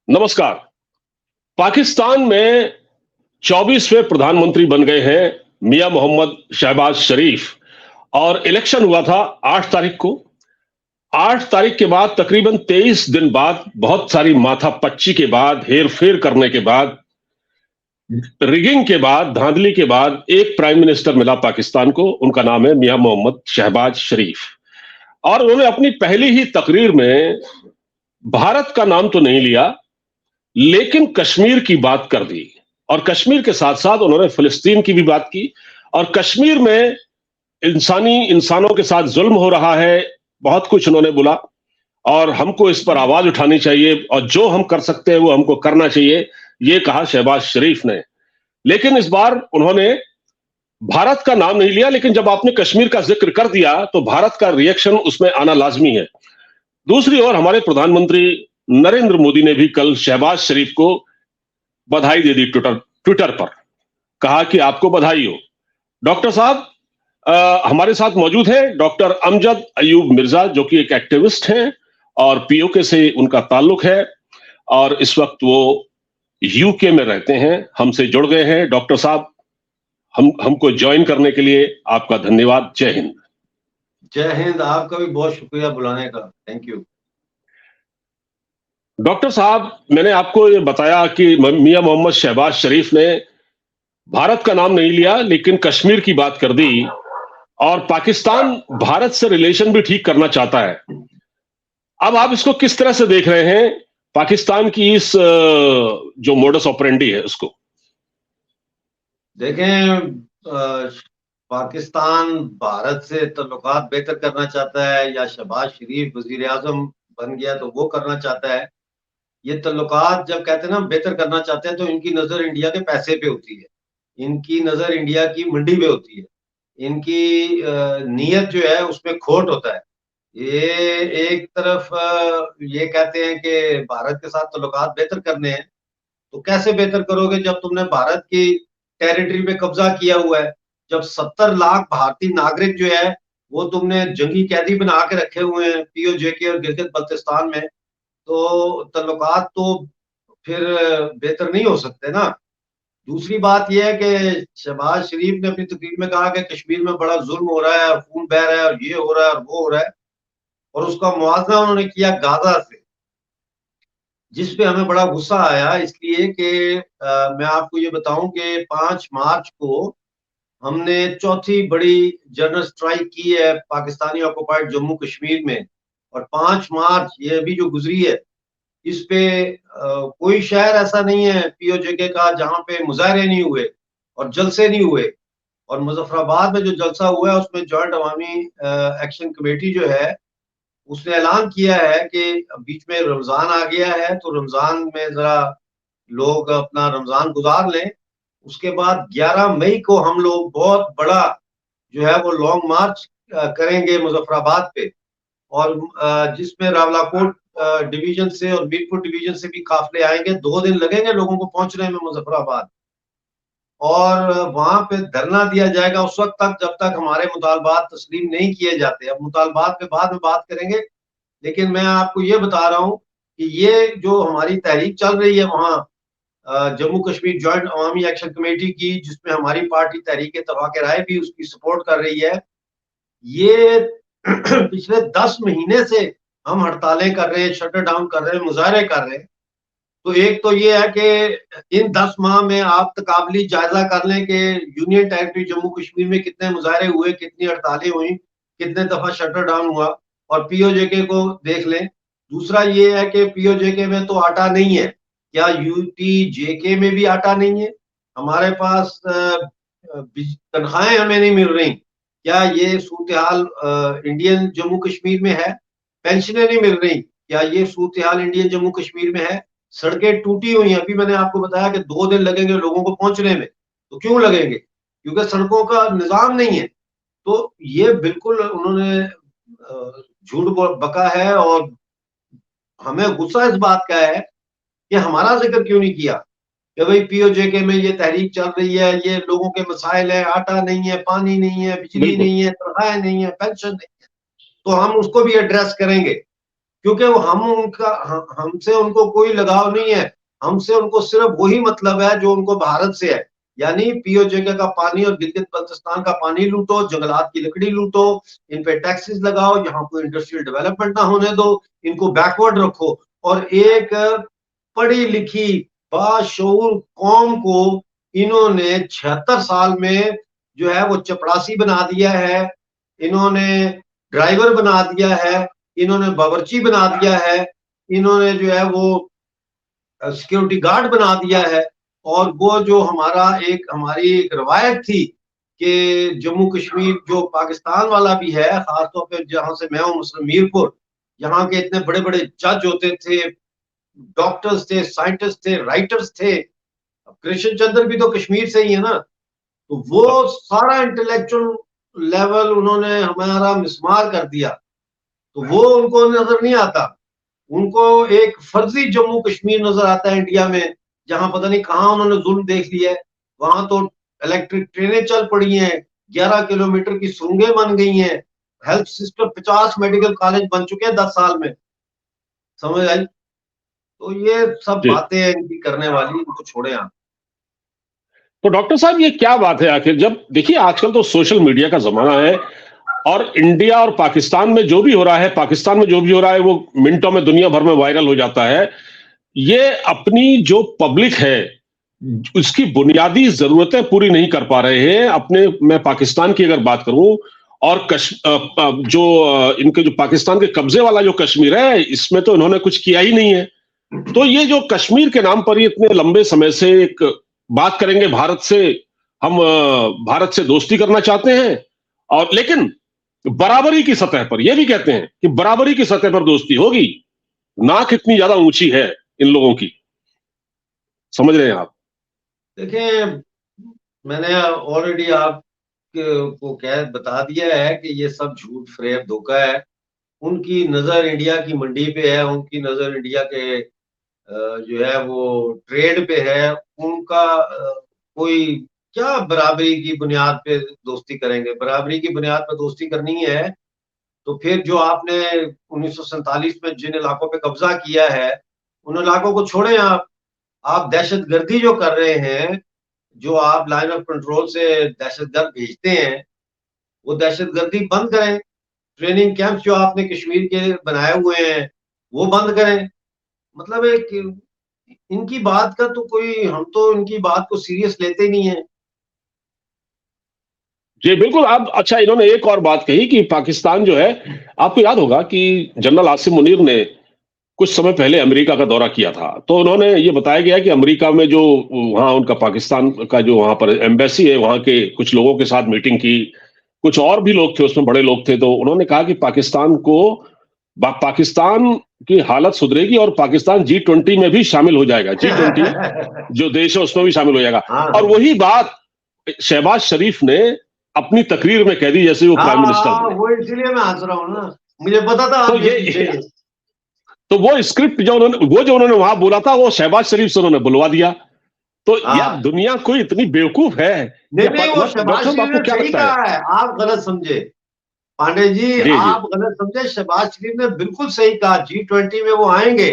नमस्कार। पाकिस्तान में 24वें प्रधानमंत्री बन गए हैं मियां मोहम्मद शहबाज शरीफ और इलेक्शन हुआ था 8 तारीख को। 8 तारीख के बाद तकरीबन 23 दिन बाद बहुत सारी माथापच्ची के बाद, हेर-फेर करने के बाद, रिगिंग के बाद, धांधली के बाद एक प्राइम मिनिस्टर मिला पाकिस्तान को। उनका नाम है मियां मोहम्मद शहबाज शरीफ और उन्होंने अपनी पहली ही तकरीर में भारत का नाम तो नहीं लिया, लेकिन कश्मीर की बात कर दी और कश्मीर के साथ-साथ उन्होंने फिलिस्तीन की भी बात की और कश्मीर में इंसानों के साथ जुल्म हो रहा है, बहुत कुछ उन्होंने बोला और हमको इस पर आवाज उठानी चाहिए और जो हम कर सकते हैं वो हमको करना चाहिए, ये कहा शहबाज शरीफ ने। लेकिन इस बार उन्होंने भारत का नाम नहीं लिया, लेकिन जब आपने कश्मीर का जिक्र कर दिया तो भारत का रिएक्शन उसमें आना लाजमी है। दूसरी ओर हमारे प्रधानमंत्री नरेंद्र मोदी ने भी कल शहबाज शरीफ को बधाई दे दी ट्विटर पर। कहा कि आपको बधाई हो। डॉक्टर साहब हमारे साथ मौजूद हैं डॉक्टर अमजद अयूब मिर्जा, जो कि एक एक्टिविस्ट हैं और पीओके से उनका ताल्लुक है और इस वक्त वो यूके में रहते हैं, हमसे जुड़ गए हैं। डॉक्टर साहब, हमको ज्वाइन करने के लिए आपका धन्यवाद। जय हिंद। जय हिंद। आपका भी बहुत शुक्रिया बुलाने का। Thank you. डॉक्टर साहब, मैंने आपको ये बताया कि मियां मोहम्मद शहबाज शरीफ ने भारत का नाम नहीं लिया, लेकिन कश्मीर की बात कर दी और पाकिस्तान भारत से रिलेशन भी ठीक करना चाहता है। अब आप इसको किस तरह से देख रहे हैं, पाकिस्तान की इस जो मोडस ऑपरेंडी है उसको? देखें, पाकिस्तान भारत से ताल्लुकात बेहतर करना चाहता है या शहबाज शरीफ वजीर आजम बन गया तो वो करना चाहता है। ये ताल्लुकात जब कहते हैं ना बेहतर करना चाहते हैं तो इनकी नजर इंडिया के पैसे पे होती है, इनकी नजर इंडिया की मंडी पे होती है, इनकी नीयत जो है उसमें खोट होता है। ये एक तरफ ये कहते हैं कि भारत के साथ ताल्लुकात बेहतर करने हैं, तो कैसे बेहतर करोगे जब तुमने भारत की टेरिटरी पे कब्जा किया हुआ है, जब 70 लाख भारतीय नागरिक जो है वो तुमने जंगी कैदी बना के रखे हुए हैं पीओजे और गिलगित बल्तिस्तान में, तो ताल्लुकात तो फिर बेहतर नहीं हो सकते ना। दूसरी बात यह है कि शहबाज शरीफ ने अपनी तकरीर में कहा कि कश्मीर में बड़ा जुल्म हो रहा है और खून बह रहा है और ये हो रहा है और वो हो रहा है, और उसका मुआवजा उन्होंने किया गाजा से, जिस पे हमें बड़ा गुस्सा आया। इसलिए कि मैं आपको ये बताऊं कि 5 मार्च को हमने चौथी बड़ी जनरल स्ट्राइक की है पाकिस्तानी ऑक्युपाइड जम्मू कश्मीर में, और 5 मार्च ये अभी जो गुजरी है इस पे कोई शहर ऐसा नहीं है पीओजे का जहां पे मुजाहरे नहीं हुए और जलसे नहीं हुए। और मुजफ्फराबाद में जो जलसा हुआ है उसमें जॉइंट अवामी एक्शन कमेटी जो है उसने ऐलान किया है कि बीच में रमजान आ गया है तो रमजान में जरा लोग अपना रमजान गुजार लें। उसके बाद 11 मई को हम लोग बहुत बड़ा जो है वो लॉन्ग मार्च करेंगे मुजफ्फराबाद पे, और जिसमें रावलाकोट डिवीजन से और मीरपुर डिवीजन से भी काफिले आएंगे। 2 दिन लगेंगे लोगों को पहुंचने में मुजफ्फराबाद, और वहां पे धरना दिया जाएगा उस वक्त तक जब तक हमारे मुतालबात तस्लीम नहीं किए जाते। अब मुतालबात पे बाद में बात करेंगे, लेकिन मैं आपको ये बता रहा हूँ कि ये जो हमारी तहरीक चल रही है वहाँ जम्मू कश्मीर जॉइंट अवामी एक्शन कमेटी की, जिसमें हमारी पार्टी तहरीक इत्तेफाक राय भी उसकी सपोर्ट कर रही है, ये पिछले 10 महीने से हम हड़तालें कर रहे हैं, शटर डाउन कर रहे हैं, मुजाहरे कर रहे हैं। तो एक तो ये है कि इन 10 माह में आप तकाबली जायजा कर लें कि यूनियन टेरिटरी जम्मू कश्मीर में कितने मुजाहरे हुए, कितनी हड़तालें हुई, कितने दफा शटर डाउन हुआ, और पीओजेके को देख लें। दूसरा ये है कि पीओजेके में तो आटा नहीं है, क्या यूटीजेके में भी आटा नहीं है? हमारे पास तनख्वाहें हमें नहीं मिल रही, क्या ये सूरत हाल इंडियन जम्मू कश्मीर में है? पेंशनें नहीं मिल रही, क्या ये सूरत हाल इंडियन जम्मू कश्मीर में है? सड़कें टूटी हुई हैं। अभी मैंने आपको बताया कि 2 दिन लगेंगे लोगों को पहुंचने में, तो क्यों लगेंगे? क्योंकि सड़कों का निजाम नहीं है। तो ये बिल्कुल उन्होंने झूठ बका है, और हमें गुस्सा इस बात का है कि हमारा जिक्र क्यों नहीं किया कि भाई पीओजेके में ये तहरीक चल रही है, ये लोगों के मसाइल है, आटा नहीं है, पानी नहीं है, बिजली नहीं है, तनख्वाहें नहीं है, पेंशन नहीं है, तो हम उसको भी एड्रेस करेंगे। क्योंकि वो हमसे उनको कोई लगाव नहीं है। हमसे उनको सिर्फ वही मतलब है जो उनको भारत से है, यानी पीओजेके का पानी और गिलगित बल्तिस्तान का पानी लूटो, जंगलात की लकड़ी लूटो, इन पे टैक्सेस लगाओ, यहाँ कोई इंडस्ट्रियल डेवलपमेंट ना होने दो, इनको बैकवर्ड रखो। और एक पढ़ी लिखी बाशऊर कौम को इन्होंने 76 साल में जो है वो चपरासी बना दिया है, इन्होंने ड्राइवर बना दिया है, इन्होंने बावर्ची बना दिया है, इन्होंने जो है वो सिक्योरिटी गार्ड बना दिया है। और वो जो हमारी एक रवायत थी कि जम्मू कश्मीर जो पाकिस्तान वाला भी है, खासतौर पे जहां से मैं हूँ मुस्लिम मीरपुर, यहाँ के इतने बड़े बड़े जज होते थे, डॉक्टर्स थे, साइंटिस्ट थे, राइटर्स थे। कृष्ण चंद्र भी तो कश्मीर से ही है ना। तो वो सारा इंटेलेक्चुअल लेवल उन्होंने हमारा मिसमार कर दिया, तो वो उनको नजर नहीं आता। उनको एक फर्जी जम्मू कश्मीर नजर आता है इंडिया में, जहां पता नहीं कहां उन्होंने जुल्म देख लिया है। वहां तो इलेक्ट्रिक ट्रेनें चल पड़ी हैं, 11 किलोमीटर की सुरंगें बन गई हैं, हेल्थ सिस्टम 50 मेडिकल कॉलेज बन चुके हैं 10 साल में। समझ आई? तो ये सब जी। बातें हैं इनकी करने वाली, इनको छोड़े आप। तो डॉक्टर साहब ये क्या बात है आखिर? जब देखिए आजकल तो सोशल मीडिया का जमाना है, और इंडिया और पाकिस्तान में जो भी हो रहा है, पाकिस्तान में जो भी हो रहा है, वो मिनटों में दुनिया भर में वायरल हो जाता है। ये अपनी जो पब्लिक है उसकी बुनियादी जरूरतें पूरी नहीं कर पा रहे हैं अपने। मैं पाकिस्तान की अगर बात करूं, और इनके जो पाकिस्तान के कब्जे वाला जो कश्मीर है, इसमें तो इन्होंने कुछ किया ही नहीं है। तो ये जो कश्मीर के नाम पर ये इतने लंबे समय से एक बात करेंगे भारत से, हम भारत से दोस्ती करना चाहते हैं, और लेकिन बराबरी की सतह पर ये भी कहते हैं कि बराबरी की सतह पर दोस्ती होगी। नाक इतनी ज्यादा ऊंची है इन लोगों की, समझ रहे हैं आप? देखिए, मैंने ऑलरेडी आप को कह बता दिया है कि ये सब झूठ फ्रेब धोखा है। उनकी नजर इंडिया की मंडी पे है, उनकी नजर इंडिया के जो है वो ट्रेड पे है। उनका कोई क्या बराबरी की बुनियाद पे दोस्ती करेंगे? बराबरी की बुनियाद पे दोस्ती करनी है तो फिर जो आपने 1947 में जिन इलाकों पे कब्जा किया है, उन इलाकों को छोड़ें आप दहशतगर्दी जो कर रहे हैं, जो आप लाइन ऑफ कंट्रोल से दहशतगर्द भेजते हैं, वो दहशतगर्दी बंद करें। ट्रेनिंग कैंप जो आपने कश्मीर के बनाए हुए हैं वो बंद करें। मतलब एक इनकी बात का तो कोई, हम तो इनकी बात को सीरियस लेते नहीं है। जी बिल्कुल। आप अच्छा, इन्होंने एक और बात कही कि पाकिस्तान जो है, आपको याद होगा कि जनरल आसिम मुनीर ने कुछ समय पहले अमेरिका का दौरा किया था, तो उन्होंने ये बताया गया कि अमेरिका में जो वहां उनका पाकिस्तान का जो वहां पर एम्बेसी है, वहां के कुछ लोगों के साथ मीटिंग की। कुछ और भी लोग थे उसमें, बड़े लोग थे। तो उन्होंने कहा कि पाकिस्तान की हालत सुधरेगी और पाकिस्तान G20 में भी शामिल हो जाएगा। G20 जो देश है उसमें भी शामिल हो जाएगा। और हाँ वही बात शहबाज शरीफ ने अपनी तकरीर में कह दी, जैसे वो प्राइम मिनिस्टर हाँ, बने। वो इसीलिए मैं हंस रहा हूँ ना, मुझे पता था तो आप ये पूछेंगे। तो वो स्क्रिप्ट जो उन्होंने वहां बोला था, वो शहबाज शरीफ से उन्होंने बुलवा दिया। तो यार हाँ, दुनिया कोई इतनी बेवकूफ है? नहीं या नहीं, वो डॉक्टर शहबाज साहब शरीफ आपको ने क्या सही लगता है? कहा है, आप गलत समझे। पांडे जी, जी जी। आप गलत समझे। शहबाज शरीफ ने बिल्कुल सही कहा, G20 में वो आएंगे।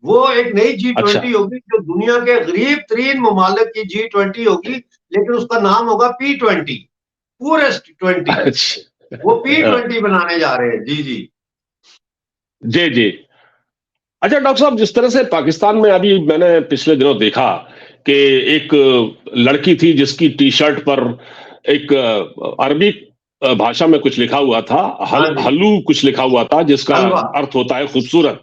वो एक नई अच्छा। G20 होगी जो दुनिया के गरीब तरीन ममालिक की G20 होगी, लेकिन उसका नाम होगा P20, पूरेस्ट 20। अच्छा। वो P20 बनाने जा रहे हैं। जी जी। जी जी। अच्छा डॉक्टर साहब, जिस तरह से पाकिस्तान में अभी मैंने पिछले दिनों देखा कि एक लड़की थी जिसकी टी शर्ट पर एक अरबी भाषा में कुछ लिखा हुआ था, हाँ जी। हल्लू कुछ लिखा हुआ था, जिसका हलवा। अर्थ होता है खूबसूरत।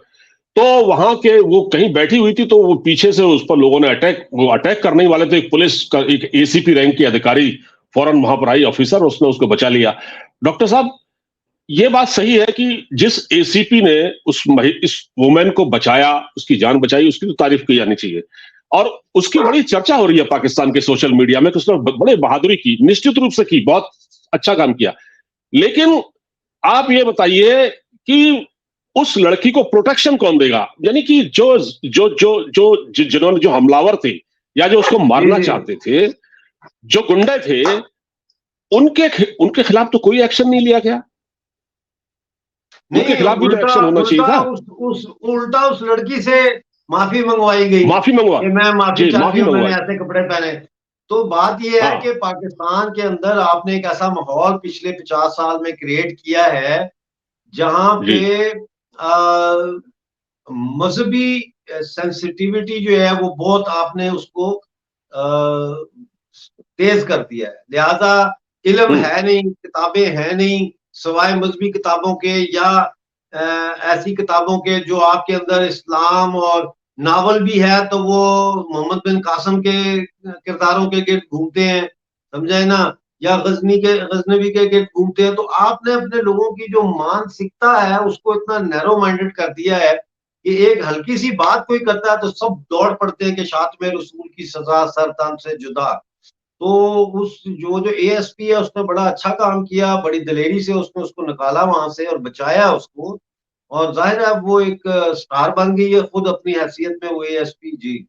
तो वहां के वो कहीं बैठी हुई थी, तो वो पीछे से उस पर लोगों ने अटैक करने ही वाले थे। एक पुलिस का एक एसीपी रैंक की अधिकारी फौरन वहां पर आई, ऑफिसर, उसने उसको बचा लिया। डॉक्टर साहब, ये बात सही है कि जिस एसीपी ने इस वुमेन को बचाया, उसकी जान बचाई, उसकी तो तारीफ की जानी चाहिए। और उसकी बड़ी चर्चा हो रही है पाकिस्तान के सोशल मीडिया में कि उसने बड़े बहादुरी की, निश्चित रूप से की, बहुत अच्छा काम किया। लेकिन आप ये बताइए कि उस लड़की को प्रोटेक्शन कौन देगा? यानी कि जिन्होंने, जो हमलावर थे या जो उसको जी मारना जी। चाहते थे, जो गुंडे थे, उनके उनके खिलाफ तो कोई एक्शन नहीं लिया गया। उनके खिलाफ भी तो उल्टा एक्शन होना चाहिए उल्टा था। उल्टा उस लड़की से माफी मंगवाई गई माफी मंगवा कि मैं माफी जी, चाहती माफी हूँ, मैंने मंगवाई। ऐसे कपड़े पहने। तो बात यह है हाँ कि पाकिस्तान के अंदर आपने एक ऐसा माहौल पिछले 50 साल में क्रिएट किया है जहां जी पे मजहबी सेंसिटिविटी जो है वो बहुत आपने उसको तेज कर दिया है। लिहाजा इल्म हम्म है नहीं, किताबें हैं नहीं सिवाय मजहबी किताबों के या ऐसी किताबों के जो आपके अंदर इस्लाम और नावल भी है तो वो मोहम्मद बिन कासिम के किरदारों के गिर्द घूमते हैं, समझे ना, या गजनवी के गिर्द घूमते हैं। तो आपने अपने लोगों की जो मानसिकता है उसको इतना नैरो माइंडेड कर दिया है कि एक हल्की सी बात कोई करता है तो सब दौड़ पड़ते हैं कि शातिम रसूल की सजा सर तन से जुदा। तो उस जो एएसपी है उसने बड़ा अच्छा काम किया, बड़ी दिलेरी से उसने उसको निकाला वहां से और बचाया उसको, और जाहिर है अब वो एक स्टार बन गई है खुद अपनी हैसियत में वो एएसपी जी।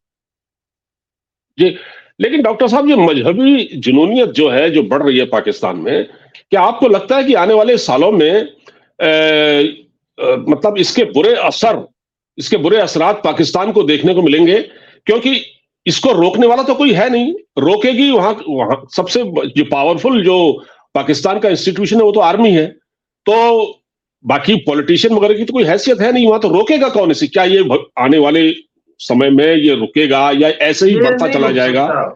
जी। लेकिन डॉक्टर साहब, ये मजहबी जुनूनियत जो है, जो बढ़ रही है पाकिस्तान में, क्या आपको लगता है कि आने वाले सालों में मतलब इसके बुरे असरात पाकिस्तान को देखने को मिलेंगे? क्योंकि इसको रोकने वाला तो कोई है नहीं। रोकेगी वहां वहां सबसे जो पावरफुल जो पाकिस्तान का इंस्टीट्यूशन है वो तो आर्मी है। तो बाकी पॉलिटिशियन वगैरह की तो कोई हैसियत है नहीं वहां, तो रोकेगा कौन इसे? क्या ये आने वाले समय में ये रुकेगा या ऐसे ही ये बढ़ता नहीं चला रुक जाएगा? सकता,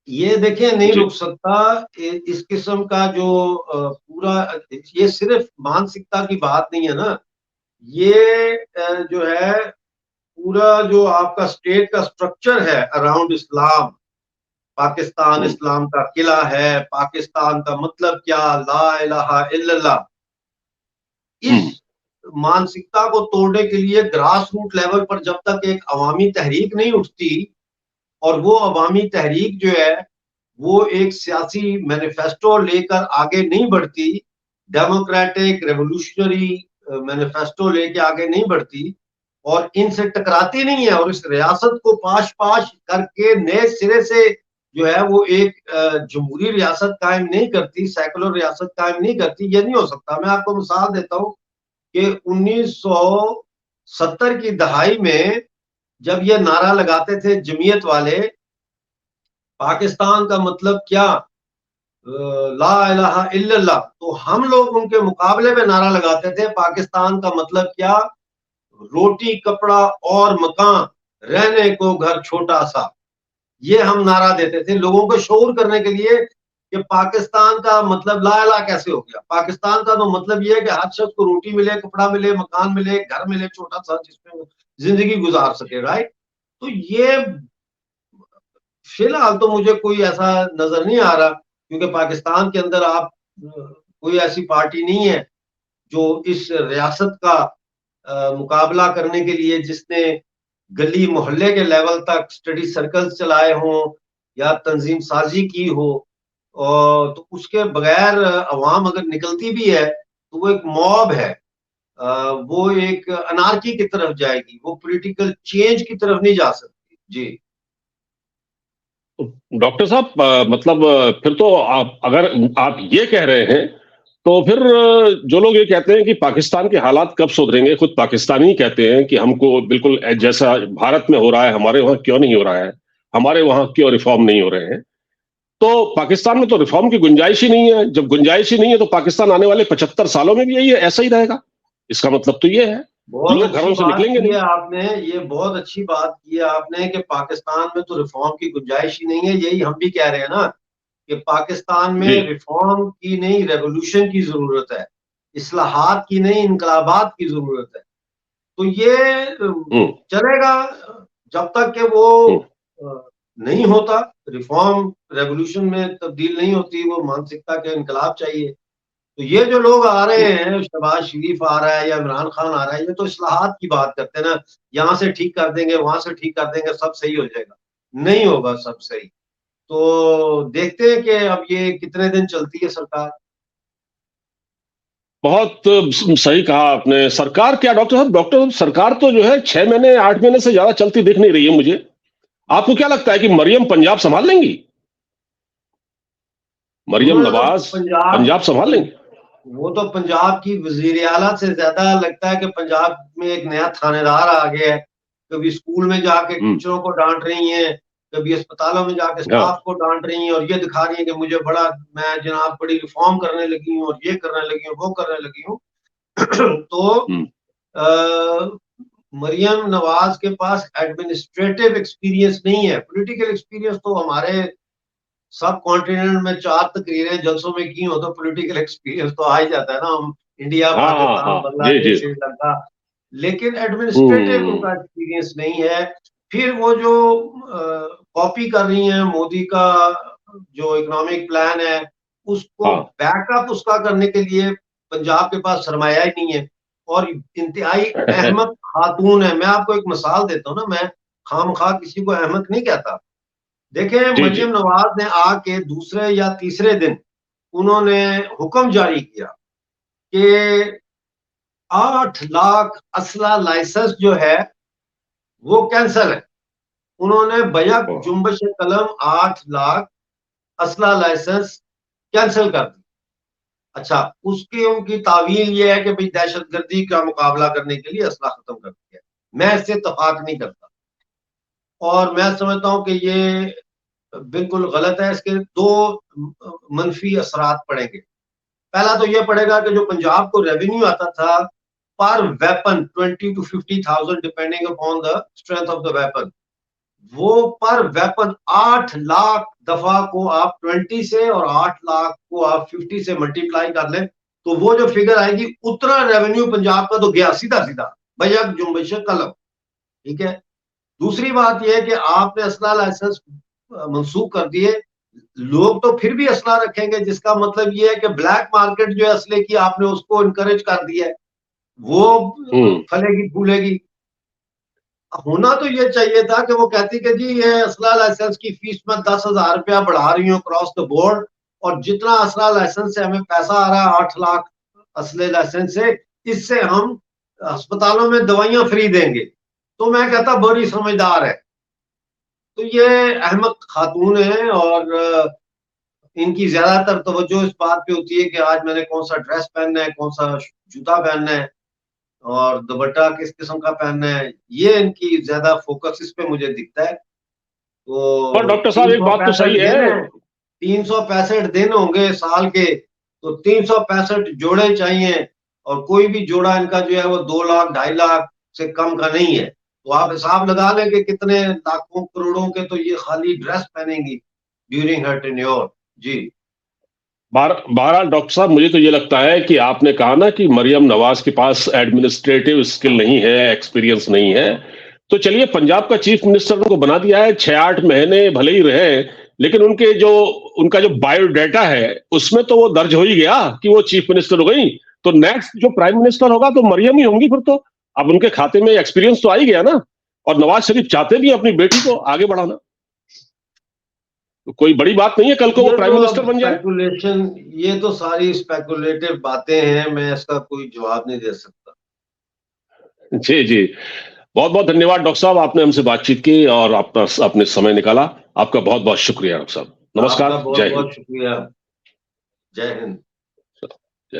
ये देखिए नहीं जी रुक सकता। इस किस्म का जो पूरा, ये सिर्फ मानसिकता की बात नहीं है ना, ये जो है पूरा जो आपका स्टेट का स्ट्रक्चर है अराउंड इस्लाम, पाकिस्तान हम्म इस्लाम का किला है, पाकिस्तान का मतलब क्या, ला इलाहा इल्लल्लाह। इस हम्म मानसिकता को तोड़ने के लिए ग्रास रूट लेवल पर जब तक एक अवामी तहरीक नहीं उठती, और वो अवामी तहरीक जो है वो एक सियासी मैनिफेस्टो लेकर आगे नहीं बढ़ती, डेमोक्रेटिक रेवोल्यूशनरी मैनिफेस्टो लेके आगे नहीं बढ़ती और इनसे टकराती नहीं है और इस रियासत को पाश पाश करके नए सिरे से जो है वो एक जमहूरी रियासत कायम नहीं करती, सेकुलर रियासत कायम नहीं करती, ये नहीं हो सकता। मैं आपको मिसाल देता हूँ कि 1970 की दहाई में जब ये नारा लगाते थे जमीयत वाले, पाकिस्तान का मतलब क्या, ला इलाहा इल्लल्लाह, तो हम लोग उनके मुकाबले में नारा लगाते थे पाकिस्तान का मतलब क्या, रोटी कपड़ा और मकान, रहने को घर छोटा सा। ये हम नारा देते थे लोगों को शऊर करने के लिए कि पाकिस्तान का मतलब ला इलाहा कैसे हो गया। पाकिस्तान का तो मतलब ये है कि हर शख्स को रोटी मिले, कपड़ा मिले, मकान मिले, घर मिले छोटा सा जिसमें वो जिंदगी गुजार सके, राइट। तो ये फिलहाल तो मुझे कोई ऐसा नजर नहीं आ रहा, क्योंकि पाकिस्तान के अंदर आप कोई ऐसी पार्टी नहीं है जो इस रियासत का मुकाबला करने के लिए जिसने गली मोहल्ले के लेवल तक स्टडी सर्कल्स चलाए हों या तंजीम साजी की हो, और तो उसके बगैर अवाम अगर निकलती भी है तो वो एक मॉब है, वो एक अनार्की की तरफ जाएगी, वो पॉलिटिकल चेंज की तरफ नहीं जा सकती जी। डॉक्टर साहब, मतलब फिर तो आप, अगर आप ये कह रहे हैं, तो फिर जो लोग ये कहते हैं कि पाकिस्तान के हालात कब सुधरेंगे, खुद पाकिस्तानी ही कहते हैं कि हमको बिल्कुल जैसा भारत में हो रहा है हमारे वहां क्यों नहीं हो रहा है, हमारे वहां क्यों रिफॉर्म नहीं हो रहे हैं। तो पाकिस्तान में तो रिफॉर्म की गुंजाइश ही नहीं है। जब गुंजाइश ही नहीं है तो पाकिस्तान आने वाले 75 सालों में भी यही है, ऐसा ही रहेगा। इसका मतलब तो ये है बहुत लोग अच्छी घरों से बात निकलेंगे की नहीं। है आपने, ये बहुत अच्छी बात की है आपने कि पाकिस्तान में तो रिफॉर्म की गुंजाइश ही नहीं है। यही हम भी कह रहे हैं ना कि पाकिस्तान जी। में रिफॉर्म की नहीं रेवोल्यूशन की जरूरत है, इस्लाहात की नहीं इनकलाबात की जरूरत है। तो ये हम्म चलेगा जब तक कि वो हम्म नहीं होता, रिफॉर्म रेवोल्यूशन में तब्दील नहीं होती, वो मानसिकता के इनकलाब चाहिए। तो ये जो लोग आ रहे हम्म। हैं, शहबाज शरीफ आ रहा है या इमरान खान आ रहा है, ये तो इस्लाहात की बात करते हैं ना, यहाँ से ठीक कर देंगे वहां से ठीक कर देंगे सब सही हो जाएगा। नहीं होगा सब सही। तो देखते हैं कि अब ये कितने दिन चलती है सरकार। बहुत सही कहा आपने। सरकार क्या डॉक्टर साहब, सरकार तो जो है 6 महीने 8 महीने से ज्यादा चलती दिख नहीं रही है मुझे। आपको क्या लगता है कि मरियम पंजाब संभाल लेंगी? मरियम उन्होंने तो नवाज पंजाब पंजाब संभाल लेंगी? वो तो पंजाब की वजीर आला से ज्यादा लगता है कि पंजाब में एक नया थानेदार आ गया है। कभी स्कूल में जाके टीचरों को डांट रही हैं, कभी अस्पतालों में जाके हाँ स्टाफ को डांट रही हैं और ये दिखा रही हैं कि मुझे बड़ा, मैं जनाब बड़ी रिफॉर्म करने लगी हूँ और ये करने लगी हूँ, वो करने लगी हूँ। तो मरियम नवाज के पास एडमिनिस्ट्रेटिव एक्सपीरियंस नहीं है। पॉलिटिकल एक्सपीरियंस तो हमारे सब कॉन्टिनेंट में 4 तकरीरें जलसों में की हो तो पॉलिटिकल एक्सपीरियंस तो आ ही जाता है ना। हम इंडिया, हाँ हाँ पाकिस्तान, हाँ, जी जी। बांग्लादेश, श्रीलंका, लेकिन एडमिनिस्ट्रेटिव हम्म। उनका एक्सपीरियंस नहीं है। फिर वो जो कॉपी कर रही हैं मोदी का जो इकोनॉमिक प्लान है, उसको हाँ बैकअप उसका करने के लिए पंजाब के पास सरमाया ही नहीं है और इंतहाई अहमक खातून है। मैं आपको एक मिसाल देता हूँ ना, मैं खामखा किसी को अहमक नहीं कहता। देखें, जी जी। मरियम नवाज ने आके दूसरे या तीसरे दिन उन्होंने हुक्म जारी किया कि 8 लाख असला लाइसेंस जो है वो कैंसल है। उन्होंने बैक ओ, जुम्बश कलम 8 लाख असला लाइसेंस कैंसिल कर दी। अच्छा, उसकी उनकी तावील ये है कि भाई दहशतगर्दी का मुकाबला करने के लिए असला खत्म कर दिया। मैं इससे इत्तेफाक नहीं करता और मैं समझता हूं कि ये बिल्कुल गलत है। इसके दो मनफी असरात पड़ेंगे। पहला तो ये पड़ेगा कि जो पंजाब को रेवेन्यू आता था पर weapon 20 to 50,000 depending upon the strength of the weapon, वो पर वेपन 8 लाख दफा को आप 20 से और 8 लाख को आप 50 से मल्टीप्लाई कर लें तो वो जो फिगर आएगी उतना रेवेन्यू पंजाब का तो गया सीधा सीधा बैक जुम्बिश कलम। ठीक है। दूसरी बात यह है कि आपने असला लाइसेंस मंसूख कर दिए, लोग तो फिर भी असला रखेंगे, जिसका मतलब यह है कि ब्लैक मार्केट जो है असले की, आपने उसको इनकरेज कर दिया है, वो हम्म। फलेगी फूलेगी। होना तो ये चाहिए था कि वो कहती कि जी ये असला लाइसेंस की फीस में 10,000 रुपया बढ़ा रही हूँ क्रॉस द बोर्ड, और जितना असला लाइसेंस से हमें पैसा आ रहा है 8 लाख असले लाइसेंस से, इससे हम अस्पतालों में दवाइयां फ्री देंगे। तो मैं कहता बड़ी समझदार है। तो ये अहमद खातून है और इनकी ज्यादातर तवज्जो इस बात पे होती है कि आज मैंने कौन सा ड्रेस पहनना है, कौन सा जूता पहनना है और दुपट्टा किस किस्म का पहनना है। ये इनकी ज्यादा फोकस इस पे मुझे दिखता है। पर तो डॉक्टर साहब तीन एक सौ बात तो सही पैंसठ दिन है। है 365 दिन होंगे साल के, तो 365 जोड़े चाहिए और कोई भी जोड़ा इनका जो है वो 2 लाख 2.5 लाख से कम का नहीं है। तो आप हिसाब लगा लें कि कितने लाखों करोड़ों के तो ये खाली ड्रेस पहनेंगी ड्यूरिंग हर टेन्योर। जी। बहरहाल डॉक्टर साहब, मुझे तो ये लगता है कि आपने कहा ना कि मरियम नवाज के पास एडमिनिस्ट्रेटिव स्किल नहीं है, एक्सपीरियंस नहीं है, तो चलिए पंजाब का चीफ मिनिस्टर उनको बना दिया है, 6-8 महीने भले ही रहे, लेकिन उनका जो बायोडाटा है उसमें तो वो दर्ज हो ही गया कि वो चीफ मिनिस्टर हो गई। तो नेक्स्ट जो प्राइम मिनिस्टर होगा तो मरियम ही होंगी फिर तो। अब उनके खाते में एक्सपीरियंस तो आ ही गया ना। और नवाज शरीफ चाहते भी अपनी बेटी को आगे बढ़ाना, तो कोई बड़ी बात नहीं है कल को वो ये प्राइम तो मिनिस्टर अब बन जाए। स्पेकुलेशन, ये तो सारी स्पेकुलेटिव बातें हैं, मैं इसका कोई जवाब नहीं दे सकता। जी जी। बहुत बहुत धन्यवाद डॉक्टर साहब, आपने हमसे बातचीत की और आपने समय निकाला। आपका बहुत बहुत शुक्रिया डॉक्टर साहब। आपका नमस्कार, बहुत जय हिंद। बहुत शुक्रिया। जय हिंद। जय